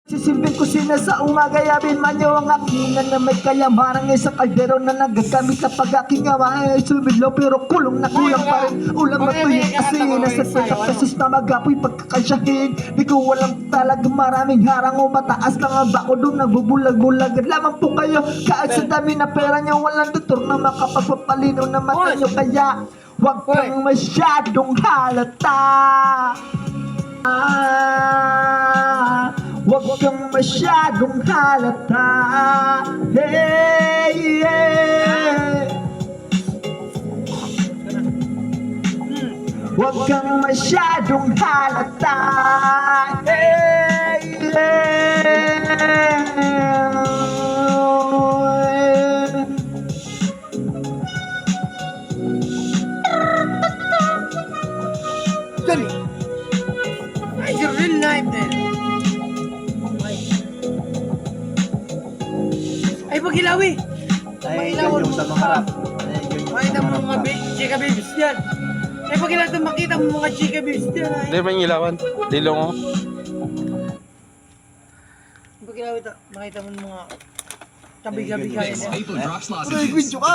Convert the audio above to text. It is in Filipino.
Sisilbing kusina sa umaga, yabin man nyo ang akingan na may kayamanan sa kaldero na nagagamit kapag aking gawain ay sumidlo pero kulong na kulang pa rin ulam at tuyot kasi nasa 30 pesos na magapoy pagkakasyahin. Di ko walang talaga maraming harang o mataas lang ang bako doon nagbubulag-bulag lamang po kayo kahit sa dami na pera nyo walang tutor na makapagpapalino na mata nyo kaya huwag kang masyadong halata. Huwag kang masyadong halata. Hey, hey. Huwag kang masyadong halata. Hey, hey. Dali! It's a real knife then. Ay, pagilawi! Ay, yun yung sa mga harap. Makita mo mga chika babies dyan. Ay, pagilawi ito, makita mo mga chika babies dyan. Hindi ba yung ilawan? Dilong ko. Pagilawi ito, makita mo mga tabi-gabi kayo. This Maple Drops Ay, video ka!